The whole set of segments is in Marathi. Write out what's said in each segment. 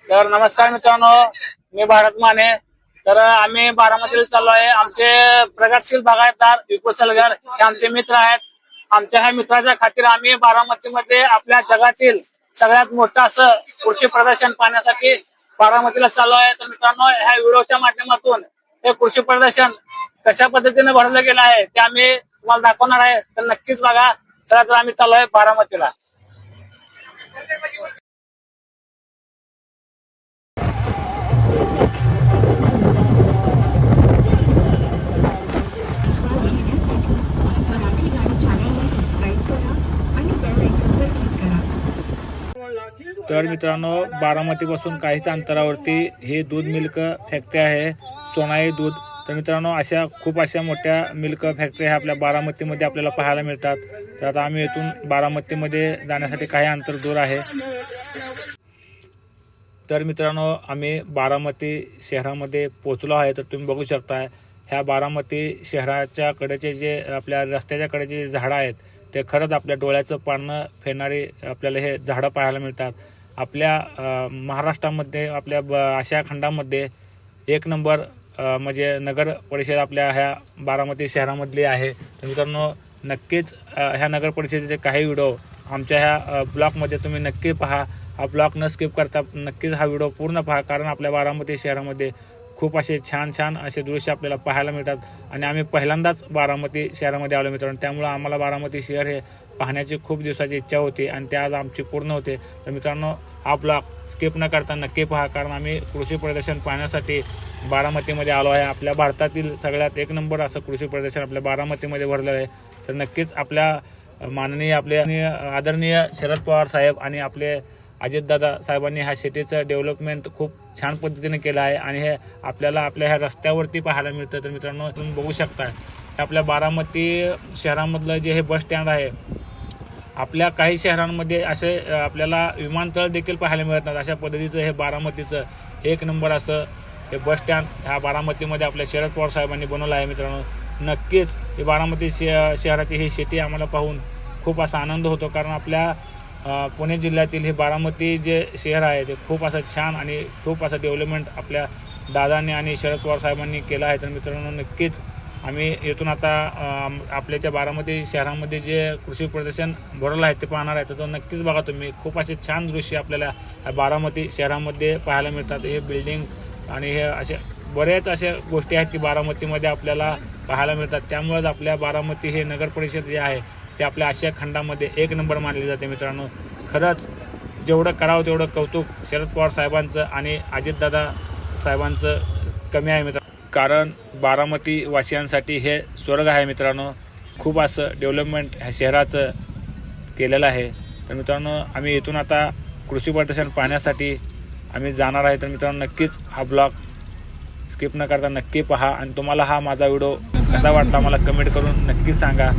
तर नमस्कार मित्रांनो, मी भारत माने. तर आम्ही बारामतीला चाललो आहे. आमचे प्रगतशील बागायतदार विपुल सलगर हे आमचे मित्र आहेत. आमच्या ह्या मित्राच्या खातीर आम्ही बारामतीमध्ये आपल्या जगातील सगळ्यात मोठं असं कृषी प्रदर्शन पाहण्यासाठी बारामतीला चाललो आहे. तर मित्रांनो, ह्या व्हिडिओच्या माध्यमातून हे कृषी प्रदर्शन कशा पद्धतीने भरलं गेलं आहे ते आम्ही तुम्हाला दाखवणार आहे. तर नक्कीच बघा. चला तर आम्ही चाललो आहे बारामतीला. मराठी गाडी चॅनलला सबस्क्राईब करा आणि बेल आयकॉनवर क्लिक करा. तर मित्रांनो, बारामतीपासून काहीच अंतरावरती हे दूध मिल्क फॅक्टरी आहे, सोनाई दूध. तर मित्रांनो, खूप अशा मोठ्या मिल्क फॅक्टरी आपल्या बारामतीमध्ये आपल्याला पाहायला मिळतात. तर आता आम्ही इथून बारामतीमध्ये जाण्यासाठी काही अंतर दूर आहे. तर मित्रांनो, आम्ही बारामती शहरामध्ये पोहोचलो आहे. तर तुम्ही बघू शकता, ह्या बारामती शहराच्या कडेचे जे आपल्या रस्त्याच्या कडेचे जे झाडं आहेत ते खरंच आपल्या डोळ्याचं पारणं फेडणारी आपल्याला हे झाडं पाहायला मिळतात. आपल्या महाराष्ट्रामध्ये आपल्या आशिया खंडामध्ये एक नंबर म्हणजे नगर परिषद आपल्या ह्या बारामती शहरामधली आहे. तर मित्रांनो, नक्कीच ह्या नगर परिषदेचे काही व्हिडिओ आमच्या ह्या ब्लॉगमध्ये तुम्ही नक्की पहा. हा ब्लॉग न स्किप करता नक्कीच हा व्हिडिओ पूर्ण पहा, कारण आपल्या बारामती शहरामध्ये खूप असे छान छान असे दृश्य आपल्याला पाहायला मिळतात. आणि आम्ही पहिल्यांदाच बारामती शहरामध्ये आलो मित्रांनो, त्यामुळं आम्हाला बारामती शहर हे पाहण्याची खूप दिवसाची इच्छा होती आणि ते आज आमची पूर्ण होते. तर मित्रांनो, हा ब्लॉग स्किप न करता नक्की पहा, कारण आम्ही कृषी प्रदर्शन पाहण्यासाठी बारामतीमध्ये आलो आहे. आपल्या भारतातील सगळ्यात एक नंबर असं कृषी प्रदर्शन आपल्या बारामतीमध्ये भरलेलं आहे. तर नक्कीच आपल्या माननीय आपले आदरणीय शरद पवार साहेब आणि आपले अजितदादा साहेबांनी ह्या सिटीचं डेव्हलपमेंट खूप छान पद्धतीने केलं आहे आणि हे आपल्याला आपल्या ह्या रस्त्यावरती पाहायला मिळतं. तर मित्रांनो, तुम्ही बघू शकता, आपल्या बारामती शहरामधलं जे हे बस स्टँड आहे, आपल्या काही शहरांमध्ये असे आपल्याला विमानतळ देखील पाहायला मिळत नाहीत. अशा पद्धतीचं हे बारामतीचं एक नंबर असं हे बस स्टँड ह्या बारामतीमध्ये आपल्या शरद पवार साहेबांनी बनवलं आहे. मित्रांनो, नक्कीच हे बारामती शहराची ही सिटी आम्हाला पाहून खूप असा आनंद होतो, कारण आपल्या पुणे जिल्ह्यातील हे बारामती जे शहर आहे ते खूप असं छान आणि खूप असं डेव्हलपमेंट आपल्या दादांनी आणि शरद पवार साहेबांनी केलं आहे. तर मित्रांनो, नक्कीच आम्ही इथून आता आपल्या त्या बारामती शहरामध्ये जे कृषी प्रदर्शन भरवलं आहे ते पाहणार आहे. तर तो नक्कीच बघा तुम्ही. खूप असे छान दृश्य आपल्याला बारामती शहरामध्ये पाहायला मिळतात. हे बिल्डिंग आणि हे अशा बऱ्याच अशा गोष्टी आहेत की बारामतीमध्ये आपल्याला पाहायला मिळतात. त्यामुळेच आपल्या बारामती हे नगर परिषद जे आहे ते आपल्या आशिया खंडामध्ये एक नंबर मानले जाते. मित्रांनो, खरंच जेवढं करावं तेवढं कौतुक शरद पवार साहेबांचं आणि अजितदादा साहेबांचं कमी आहे मित्रांनो, कारण बारामती वासियांसाठी हे स्वर्ग आहे. मित्रांनो, खूप असं डेव्हलपमेंट ह्या शहराचं केलेलं आहे. तर मित्रांनो, आम्ही इथून आता कृषी प्रदर्शन पाहण्यासाठी आम्ही जाणार आहे. तर मित्रांनो, नक्कीच हा ब्लॉग स्किप न करता नक्की पहा आणि तुम्हाला हा माझा व्हिडिओ कसा वाटला मला कमेंट करून नक्कीच सांगा.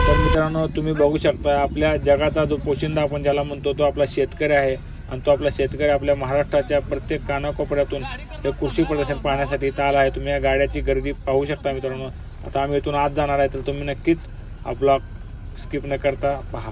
तर मित्रांनो, तुम्ही बघू शकता, आपल्या जगाचा जो पोशिंदा आपण ज्याला म्हणतो तो आपला शेतकरी आहे. आणि तो आपला शेतकरी आपल्या महाराष्ट्राच्या प्रत्येक कानाकोपऱ्यातून हे कृषी प्रदर्शन पाहण्यासाठी इथं आला आहे. तुम्ही या गाड्याची गर्दी पाहू शकता मित्रांनो. आता आम्ही इथून आज जाणार आहे, तर तुम्ही नक्कीच हा ब्लॉग स्किप न करता पहा.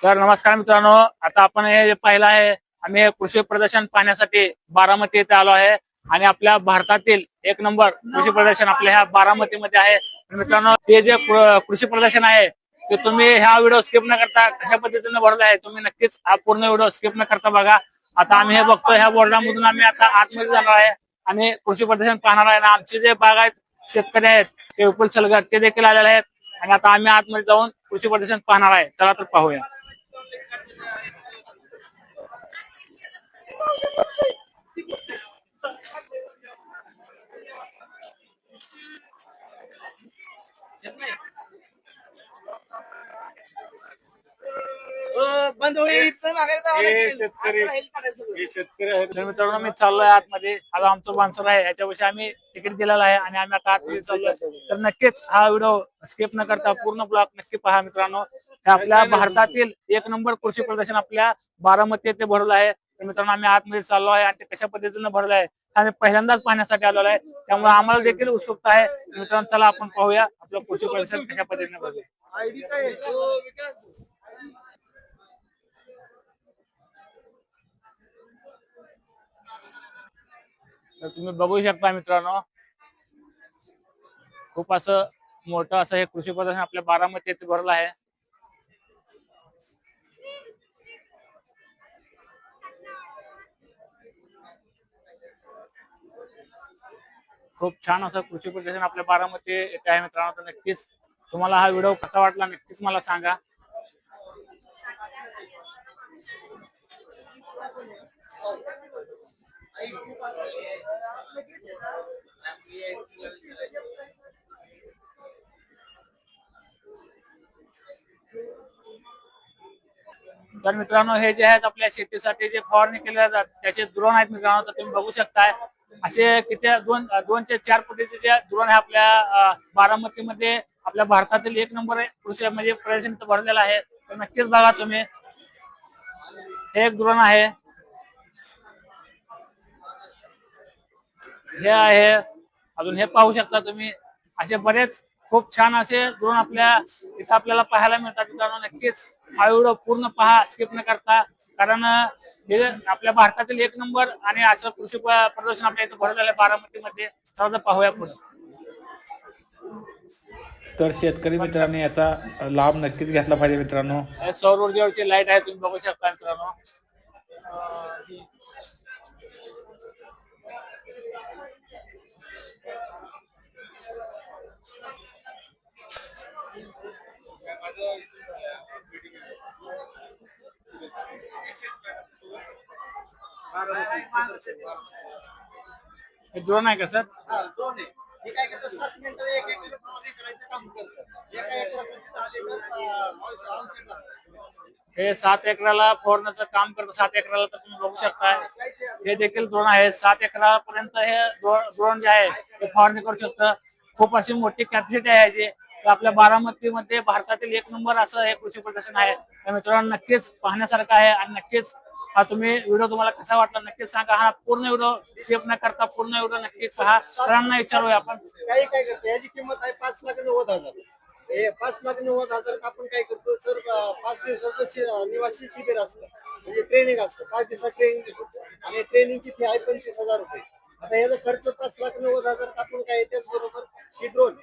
तर नमस्कार मित्रांनो, आता आपण हे पाहिलं आहे, आम्ही हे कृषी प्रदर्शन पाहण्यासाठी बारामती येथे आलो आहे आणि आपल्या भारतातील एक नंबर कृषी प्रदर्शन आपल्या ह्या बारामतीमध्ये आहे. मित्रांनो, हे जे कृषी प्रदर्शन आहे ते तुम्ही ह्या व्हिडिओ स्किप न करता कशा पद्धतीने भरला आहे तुम्ही नक्कीच हा पूर्ण व्हिडिओ स्किप न करता बघा. आता आम्ही हे बघतो, ह्या बोर्डामधून आम्ही आता आतमध्ये जाणार आहे आणि कृषी प्रदर्शन पाहणार आहे. आणि आमचे जे बाग आहेत, शेतकरी आहेत ते विपुल सलगर ते देखील आलेले आहेत आणि आता आम्ही आतमध्ये जाऊन कृषी प्रदर्शन पाहणार आहे. चला तर पाहूया. बंद होईल इथं मागे जावं हे लागेल. शेतकरी- आता राहील काढायचं सगळं. हे शेतकरी आहेत. तर मित्रांनो मी चाललोय आतमध्ये. आज आमचं बांसर आहे, याच्याविषयी आम्ही तिकीट दिलेलं आहे आणि आम्ही आता आतमध्ये चाललोय. तर नक्कीच हा व्हिडिओ स्किप न करता पूर्ण ब्लॉग नक्की पहा मित्रांनो. हे आपल्या भारतातील एक नंबर कृषी प्रदर्शन आपल्या बारामती येथे भरलं आहे. तर मित्रांनो आम्ही आतमध्ये चाललो आहे आणि ते कशा पद्धतीनं भरलं आहे आम्ही पहिल्यांदाच पाहण्यासाठी आलेलो आहे. त्यामुळे आम्हाला देखील उत्सुकता आहे. मित्रांनो चला आपण पाहूया आपलं कृषी प्रदर्शन कशा पद्धतीने भरलंय. आयडी काय आहे? हो, विकास. तर तुम्ही बघू शकता मित्रांनो, खूप असं मोठं असं हे कृषी प्रदर्शन आपल्या बारामती येथे भरलं आहे. खूप छान असं कृषी प्रदर्शन आपल्या बारामती येथे आहे मित्रांनो. तर नक्कीच तुम्हाला हा व्हिडिओ कसा वाटला नक्कीच मला सांगा. तर मित्रांनो हे जे आहेत आपल्या शेतीसाठी जे फवारणी केल्या जातात त्याचे ड्रोन आहेत मित्रांनो. तर तुम्ही बघू शकताय असे किती दोन ते चार पद्धतीचे जे ड्रोन आहे आपल्या बारामतीमध्ये आपल्या भारतातील एक नंबर कृषी म्हणजे प्रदर्शन भरलेलं आहे. तर नक्कीच बघा तुम्ही. हे एक ड्रोन आहे, हे आहे, अजून हे पाहू शकता तुम्ही. असे बरेच खूप छान असे ड्रोन आपल्या इथं आपल्याला पाहायला मिळतात मित्रांनो. नक्कीच हा व्हिडिओ पूर्ण पहा, स्किप न करता, कारण हे आपल्या भारतातील एक नंबर आणि असं कृषी प्रदर्शन आपल्या इथं भरलेलं आहे बारामतीमध्ये. तर पाहूया पुढे. तर शेतकरी मित्रांनी याचा लाभ नक्कीच घेतला पाहिजे मित्रांनो. हे सौर ऊर्जेवरची लाईट आहे, तुम्ही बघू शकता मित्रांनो. हे ड्रोन आहे का सर? हा, दोन आहे. हे काय करतात, 7 मिनिटं एक एकर फवारणी करायचं काम करतात. एका एकरासाठी 10 लिटर औषध लागतं. हे 7 एकराला फवारण्याचं काम करतं. 7 एकराला तर तुम्ही बघू शकता हे देखील ड्रोन आहे. 7 एकरापर्यंत हे ड्रोन जे आहे ते फवारणी करू शकतं. खूप अशी मोठी कॅपॅसिटी आहे याची. तर आपल्या बारामतीमध्ये भारतातील एक नंबर असं हे कृषी प्रदर्शन आहे. तर मित्रांनो नक्कीच पाहण्यासारखं आहे आणि नक्कीच हा व्हिडिओ तुम्हाला कसा वाटला नक्कीच सांगा. हा पूर्ण व्हिडिओ स्किप न करता पूर्ण व्हिडिओ नक्कीच पहा. सरांना विचारूया आपण. काही काय करतो, याची किंमत आहे 5,90,000. हे 5,90,000 आपण काय करतो सर, 5 दिवसाचं निवासी शिबिर असतं, म्हणजे ट्रेनिंग असतं. 5 दिवसात ट्रेनिंग देतो आणि ट्रेनिंगची फी आहे 25,000 रुपये. आता याचा खर्च 5,90,000 आपण काय, त्याचबरोबर ही ड्रोन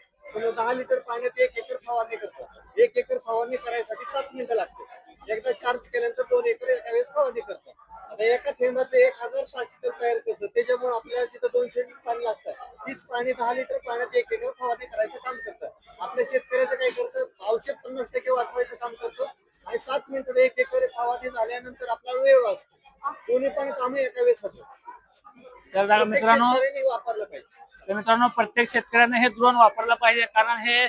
10 लिटर पाण्यात 1 एकर फवारणी करतात. 1 एकर फवारणी करायसाठी 7 मिनिटं लागते. एकदा चार्ज केल्यानंतर 2 एकर एका वेळेस फवारणी करतात. आता एका थेंबाचं 1,000 पार्टिकल तयार करतो, त्याच्यामुळे आपल्याला तिथं 200 लिटर पाणी लागतं. तीच पाणी 10 लिटर पाण्यात 1 एकर फवारणी करायचं काम करतं. आपल्या शेतकऱ्याचं काय करतं, औषध 50% वाचवायचं काम करतो आणि 7 मिनिटं 1 एकर फवारणी झाल्यानंतर आपला वेळ वाचतो. दोन्ही पण कामं एका वेळेस होतात. तर मित्रांनो वापरलं पाहिजे. तर मित्रांनो प्रत्येक शेतकऱ्याने हे ड्रोन वापरलं पाहिजे, कारण हे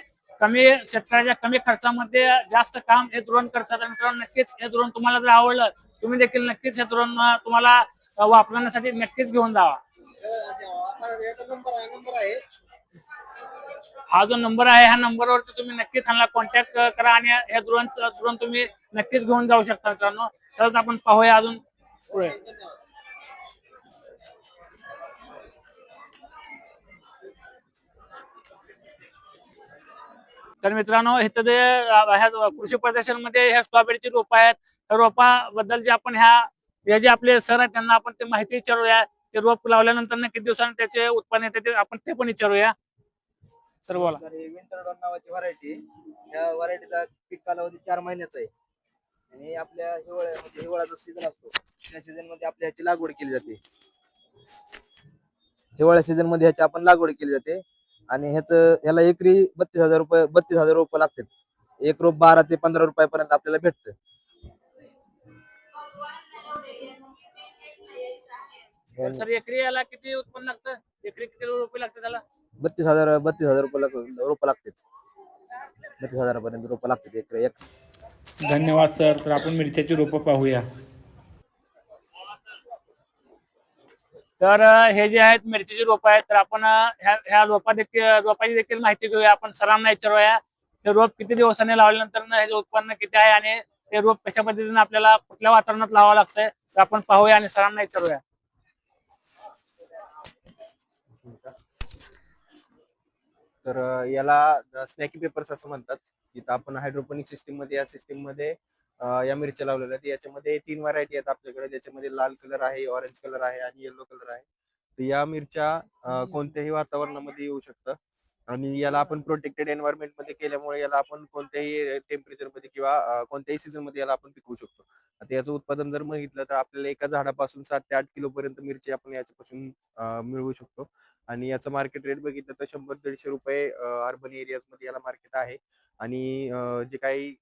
शेतकऱ्याच्या कमी खर्चामध्ये जास्त काम हे ड्रोन करतात. मित्रांनो नक्कीच हे ड्रोन तुम्हाला जर आवडलं तुम्ही देखील नक्कीच हे ड्रोन तुम्हाला वापरण्यासाठी नक्कीच घेऊन जावा. नंबर आहे हा जो नंबर आहे ह्या नंबरवरती तुम्ही नक्कीच त्यांना कॉन्टॅक्ट करा आणि हे ड्रोन तुम्ही नक्कीच घेऊन जाऊ शकता मित्रांनो. चला आपण पाहूया अजून पुढे. तर मित्रांनो इथं जे कृषी प्रदर्शन मध्ये ह्या स्ट्रॉबेरीची रोपं आहेत. त्या रोपाबद्दल जे आपण हे जे आपले सर आहेत त्यांना आपण ते माहिती विचारूया. ते रोप लावल्यानंतर किती दिवसांनी त्याचे उत्पन्न येते ते आपण ते पण विचारूया. सर बोला. विंटर डॉन नावाची व्हरायटी. या व्हरायटीचा पीक कालावधी 4 महिन्याचा आहे आणि आपल्या हिवाळ्याचा सीझन असतो, त्या सीझन मध्ये आपल्या ह्याची लागवड केली जाते. हिवाळ्या सीझन मध्ये ह्याची आपण लागवड केली जाते आणि ह्याला एकरी 32,000 रुपये लागतात. एक रोप 12 ते 15 रुपयापर्यंत आपल्याला भेटतं. सर एकरी याला किती उत्पन्न लागतं? एकरी किती रुपये लागतात त्याला? 32,000 रुपये रोप लागतात. 32,000 पर्यंत रोप लागतात एक. धन्यवाद सर. तर आपण मिरच्याची रोपं पाहूया. तर हे जे आहेत मिरचीची रोपं आहेत, तर आपण ह्या रोपाची देखील माहिती घेऊया. आपण सरांना विचारूया ते रोप किती दिवसांनी लावल्यानंतर ह्याचे उत्पन्न किती आहे आणि ते रोप कशा पद्धतीने आपल्याला कुठल्या वातावरणात लावावं लागतंय, तर आपण पाहूया आणि सरांना विचारूया. तर याला स्नॅकी पेपर्स असं म्हणतात. इथं आपण हायड्रोपोनिक सिस्टीम मध्ये या सिस्टीम मध्ये या मिरच्या लावलेल्या आहेत. याच्यामध्ये 3 व्हरायटी आहेत आपल्याकडे, ज्याच्यामध्ये लाल कलर आहे, ऑरेंज कलर आहे आणि येलो कलर आहे. तर या मिरच्या कोणत्याही वातावरणामध्ये येऊ शकतं आणि याला आपण प्रोटेक्टेड एन्व्हायरमेंट मध्ये केल्यामुळे याला आपण कोणत्याही टेम्परेचर मध्ये किंवा कोणत्याही सीझन मध्ये याला आपण पिकवू शकतो. आता याचं उत्पादन जर बघितलं तर आपल्याला एका झाडापासून 7 ते 8 किलो पर्यंत मिरची आपण याच्यापासून मिळवू शकतो. आणि याचं मार्केट रेट बघितलं तर 100-150 रुपये अर्बन एरियाज मध्ये याला मार्केट आहे. आणि जे काही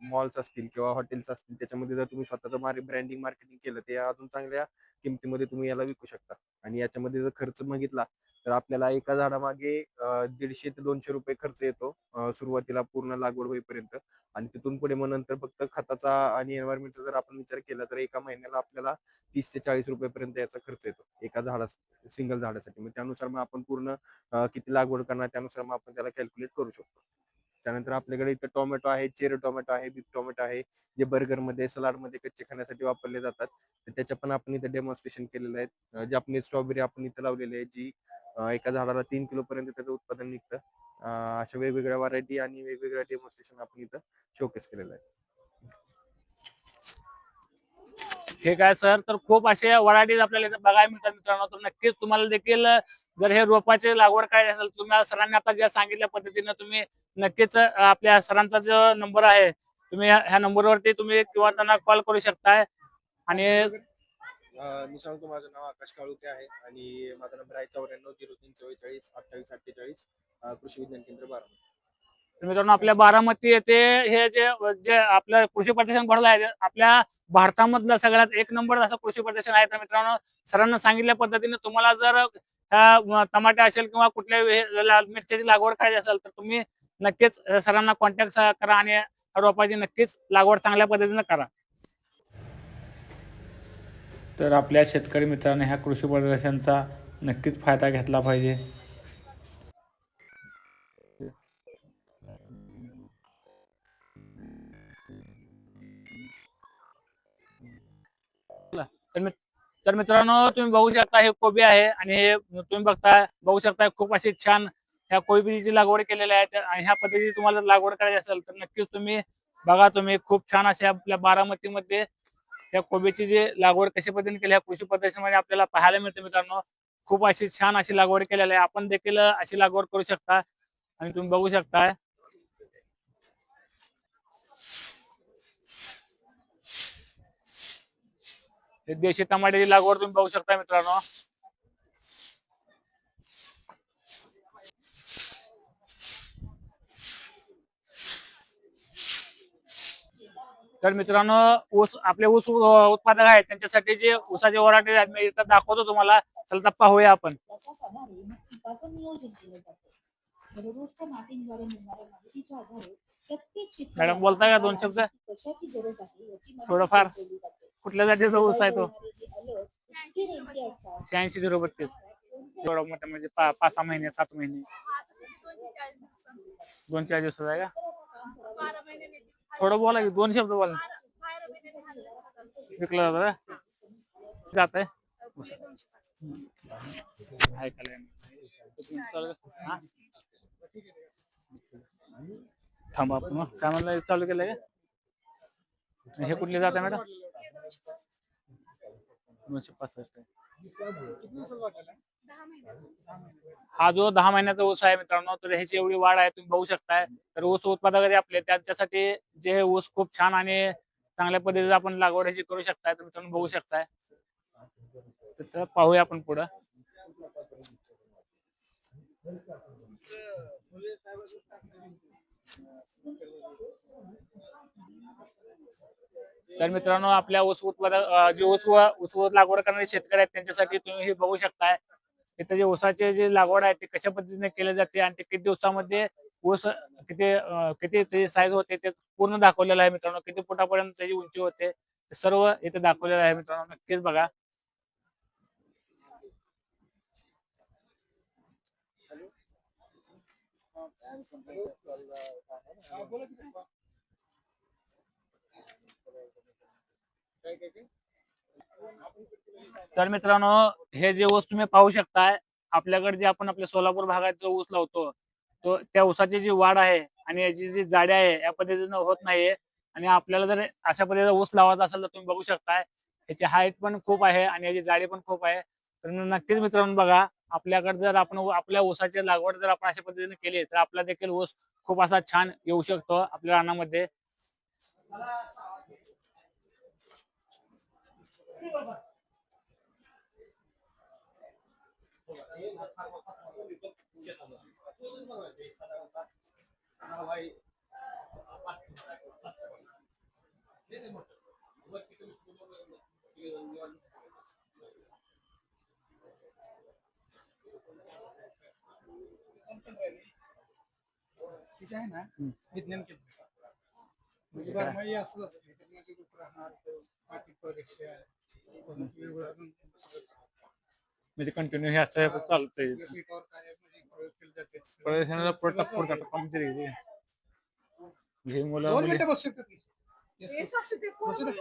मॉल्स असतील किंवा हॉटेल्स असतील त्याच्यामध्ये जर तुम्ही स्वतःचं ब्रँडिंग मार्केटिंग केलं ते अजून चांगल्या किमतीमध्ये तुम्ही याला विकू शकता. आणि याच्यामध्ये जर खर्च बघितला तर आपल्याला एका झाडामागे 150 ते 200 रुपये खर्च येतो सुरुवातीला पूर्ण लागवड होईपर्यंत. आणि तिथून पुढे मग नंतर फक्त खताचा आणि एन्व्हायरमेंटचा जर आपण विचार केला तर एका महिन्याला आपल्याला 30 ते 40 रुपयेपर्यंत याचा खर्च येतो एका सिंगल झाडासाठी. मग त्यानुसार मग आपण पूर्ण किती लागवड करणार त्यानुसार मग आपण त्याला कॅल्क्युलेट करू शकतो. त्यानंतर आपल्याकडे इथं टोमॅटो आहे, चेरी टोमॅटो आहे, बिग टोमॅटो आहे, जे बर्गरमध्ये सलाडमध्ये कच्चे खाण्यासाठी वापरले जातात. तर त्याच्या पण आपण इथं डेमॉन्स्ट्रेशन केलेलं आहे. जापनीज स्ट्रॉबेरी आपण इथं लावलेली आहे, जी एका झाडाला 3 किलो पर्यंत त्याचं उत्पादन निघतं. अशा वेगवेगळ्या व्हरायटी आणि वेगवेगळ्या डेमॉन्स्ट्रेशन आपण इथं शोकेस केलेलं आहे. ठीक आहे सर. तर खूप असे व्हरायटीज आपल्याला इथे बघायला मिळतात मित्रांनो. तर नक्कीच तुम्हाला देखील जर हे रोपाची लागवड करायची असेल, तुम्ही सरांनी आता ज्या सांगितल्या पद्धतीने तुम्ही नक्कीच आपल्या सरांचा जो नंबर आहे तुम्ही ह्या नंबरवरती तुम्ही किंवा त्यांना कॉल करू शकताय. आणि मी सांगतो माझं नाव आकाश काळुके आहे आणि माझा नंबर आहे 94-03-44-28-48 कृषी विज्ञान केंद्र बारामती. मित्रांनो आपल्या बारामती येथे हे जे जे आपलं कृषी प्रदर्शन भरलं आहे आपल्या भारतामधलं सगळ्यात एक नंबर असं कृषी प्रदर्शन आहे. तर मित्रांनो सरांना सांगितल्या पद्धतीने तुम्हाला जर टमाटे असेल किंवा कुठल्या मिरच्याची लागवड करायची असेल तर तुम्ही नक्कीच सरांना कॉन्टॅक्ट करा आणि रोपाची नक्कीच लागवड चांगल्या पद्धतीने करा. तर आपल्या शेतकरी मित्रांनी ह्या कृषी प्रदर्शनचा नक्कीच फायदा घेतला पाहिजे. तर मित्रांनो तुम्ही बघू शकता हे कोबी आहे आणि हे तुम्ही बघू शकता खूप अशी छान ह्या कोबीची लागवड केलेली आहे. आणि ह्या पद्धतीची तुम्हाला लागवड करायची असेल तर नक्कीच तुम्ही बघा. तुम्ही खूप छान अशा आपल्या बारामतीमध्ये त्या कोबीची जी लागवड कशा पद्धतीने केली ह्या कृषी प्रदर्शनामध्ये आपल्याला पाहायला मिळते. मित्रांनो खूप अशी छान अशी लागवड केलेली आहे. आपण देखील अशी लागवड करू शकता आणि तुम्ही बघू शकता. देशी टमाट्याची लागवड तुम्ही बघू शकता मित्रांनो. तर मित्रांनो ऊस आपले ऊस उत्पादक आहेत त्यांच्यासाठी जे ऊसाचे व्हरायटी आहेत मी इथं दाखवतो तुम्हाला. चला पाहूया आपण. त्याच्याच आधारे मग पिकाचं नियोजन केलं जातं. दररोजच्या मातींद्वारे मिळणाऱ्या माहितीच्या आधारे प्रत्येक शेतकऱ्याला मॅडम बोलताय का 2 शब्द? कशाची गरज आहे याची माहिती थोडंफार. दिली जाते. कुठल्या जातीचा ऊस आहे तो? होणारे जे अलर्ट इतके नेमके असतात. 86-032 एवढा मोठा म्हणजे 5-6 महिने 7 महिने 2-4 दिवसाचा आहे का? थोडं बोला की 2 शब्द बोला. विकलं जातं का? जात आहे थांबा आपण काय म्हणलं चालू केलंय का? हे कुठली जात आहे मॅडम? 265 हा जो 10 महिन्याचा ऊस आहे मित्रांनो. तर ह्याची एवढी वाढ आहे तुम्ही बघू शकताय. तर ऊस उत्पादक आपले त्याच्यासाठी जे हे ऊस खूप छान आणि चांगल्या पद्धतीने आपण लागवड ह्याची करू शकताय. तर मित्रांनो बघू शकताय. तर पाहूया आपण पुढं. तर मित्रांनो आपल्या ऊस उत्पादक जे ऊस लागवड करणारे शेतकरी आहेत त्यांच्यासाठी तुम्ही हे बघू शकताय. इथे जे ऊसाचे जे लागवड आहे ते कशा पद्धतीने केले जाते आणि ते किती दिवसामध्ये ऊस किती किती त्याची साईज होते ते पूर्ण दाखवलेलं आहे मित्रांनो. किती फुटापर्यंत त्याची उंची होते ते सर्व इथे दाखवलेलं आहे मित्रांनो. नक्कीच बघा. तर मित्रांनो हे जे ऊस तुम्ही पाहू शकताय, आपल्याकडे जे आपण आपल्या सोलापूर भागात जो ऊस लावतो तो त्या ऊसाची जी वाढ आहे आणि याची जी जाडी आहे या पद्धतीनं होत नाहीये. आणि आपल्याला जर अशा पद्धतीचा ऊस लावायचा असेल तर तुम्ही बघू शकताय याची हाईट पण खूप आहे आणि याची जाडी पण खूप आहे. तर नक्कीच मित्रांनो बघा, आपल्याकडे जर आपण आपल्या ऊसाची लागवड जर आपण अशा पद्धतीने केली तर आपला देखील ऊस खूप असा छान येऊ शकतो आपल्या रानामध्ये. तिचं आहे ना विज्ञान केंद्र म्हणजे बारमाही असंच असते त्यामध्ये कुठं राहणार माती परीक्षा म्हणजे कंटिन्यू हे असं चालतंय. पिकावर काय म्हणजे प्रयोग केले जाते प्रदर्शनाला पुढे हे मुलं 2 मुली मिनिटं बसू शकतात की? बसू दे.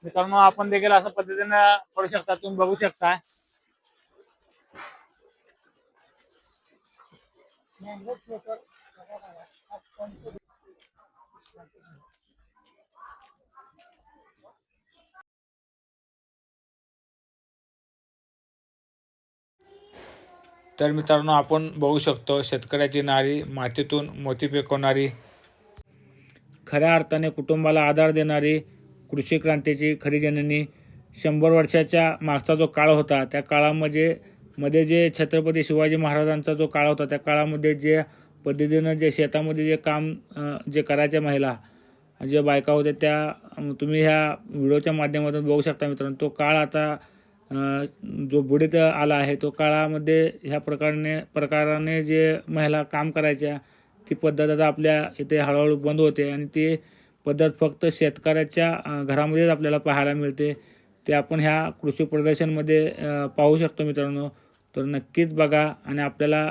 मित्रांनो आपण देखील अशा पद्धतीने करू शकता. तुम्ही बघू शकता. तर मित्रांनो आपण बघू शकतो शेतकऱ्याची नारी, मातीतून मोती पिकवणारी, खऱ्या अर्थाने कुटुंबाला आधार देणारी, कृषी क्रांतीची खरी जननी. 100 वर्षाच्या मागचा जो काळ होता त्या काळामध्ये जे छत्रपती शिवाजी महाराजांचा जो काळ होता त्या काळामध्ये जे पद्धतीनं जे शेतामध्ये जे काम जे करायच्या महिला जे बायका होत्या त्या तुम्ही ह्या व्हिडिओच्या माध्यमातून बघू शकता मित्रांनो. तो काळ आता जो बुडीत आला आहे. तो काळामध्ये ह्या प्रकाराने जे महिला काम करायच्या ती पद्धत आता आपल्या इथे हळूहळू बंद होते आणि ती पद्धत फक्त शेतकऱ्याच्या घरामध्येच आपल्याला पाहायला मिळते. ते आपण ह्या कृषी प्रदर्शनमध्ये पाहू शकतो मित्रांनो. तर नक्कीच बघा आणि आपल्याला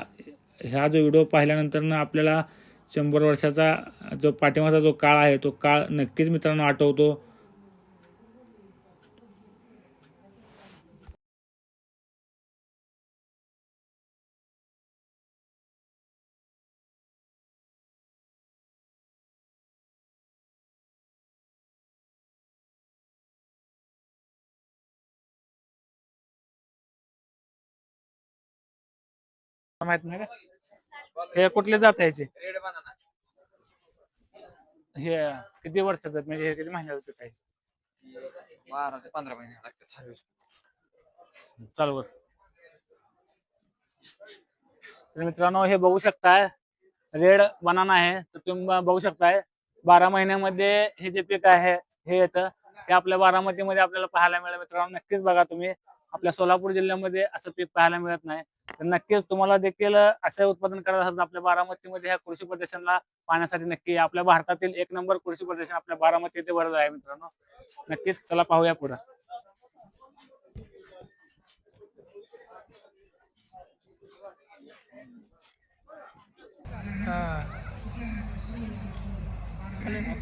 ह्या जो व्हिडिओ पाहिल्यानंतर आपल्याला 100 वर्षाचा जो पाठीमागचा जो काळ आहे तो काळ नक्कीच मित्रांनो आठवतो. माहित नाही का हे कुठले जात याचे हे किती वर्षाचं म्हणजे हे किती महिन्याचं काय 12 ते 15 महिने लागतात. चालू. तर मित्रांनो हे बघू शकताय रेड बनाना आहे. तर तुम्ही बघू शकताय 12 महिन्यामध्ये हे जे पीक आहे हे येतं. हे आपल्या बारामतीमध्ये आपल्याला पाहायला मिळेल मित्रांनो. नक्कीच बघा तुम्ही आपल्या सोलापूर जिल्ह्यामध्ये असं पीक पाहायला मिळत नाही. तर नक्कीच तुम्हाला देखील असं उत्पादन करायचं असेल तर आपल्या बारामतीमध्ये ह्या कृषी प्रदर्शनला पाहण्यासाठी नक्की आपल्या भारतातील 1 नंबर कृषी प्रदर्शन आपल्या बारामती येथे भरलं आहे मित्रांनो. नक्कीच चला पाहूया पुढे.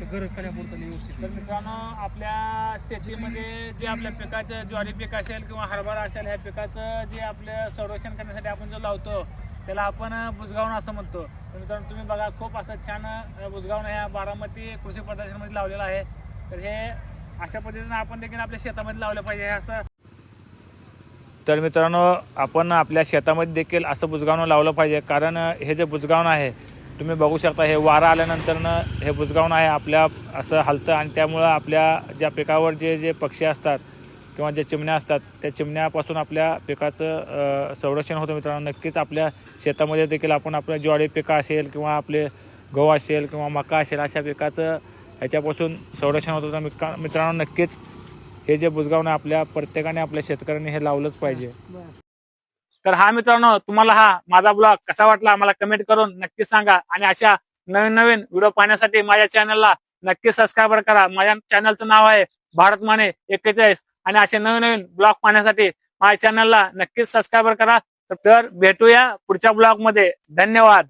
घर खाण्यापुरतं व्यवस्थित तर मित्रांनो आपल्या शेतीमध्ये जे आपल्या पिकाचं ज्वारी पीक असेल किंवा हरभरा असेल ह्या पिकाचं जे आपलं संरक्षण करण्यासाठी आपण जो लावतो त्याला आपण बुजगावणं असं म्हणतो. तर मित्रांनो तुम्ही बघा खूप असं छान बुजगावणं ह्या बारामती कृषी प्रदर्शनमध्ये लावलेलं आहे. तर हे अशा पद्धतीने आपण देखील आपल्या शेतामध्ये लावलं पाहिजे हे असं. तर मित्रांनो आपण आपल्या शेतामध्ये देखील असं बुजगावणं लावलं पाहिजे. कारण हे जे बुजगावणं आहे तुम्ही बघू शकता हे वारा आल्यानंतरनं हे बुजगावणं आहे आपल्या असं हलतं आणि त्यामुळं आपल्या ज्या पिकावर जे पक्षी असतात किंवा ज्या चिमण्या असतात त्या चिमण्यापासून आपल्या पिकाचं संरक्षण होतं मित्रांनो. नक्कीच आपल्या शेतामध्ये देखील आपण आपल्या ज्वारी पिकं असेल किंवा आपले गहू असेल किंवा मका असेल अशा पिकाचं ह्याच्यापासून संरक्षण होतं. तर मित्रांनो नक्कीच हे जे बुजगावणं आपल्या प्रत्येकाने आपल्या शेतकऱ्यांनी हे लावलंच पाहिजे. तर हा मित्रांनो, तुम्हाला हा माझा ब्लॉग कसा वाटला मला कमेंट करून नक्की सांगा. आणि अशा नवीन नवीन व्हिडिओ पाहण्यासाठी माझ्या चॅनलला नक्की सबस्क्राईब करा. माझ्या चॅनलचं नाव आहे भारत माने 41. आणि असे नवीन नवीन ब्लॉग पाहण्यासाठी माझ्या चॅनलला नक्कीच सबस्क्राईब करा. तर भेटूया पुढच्या ब्लॉग मध्ये. धन्यवाद.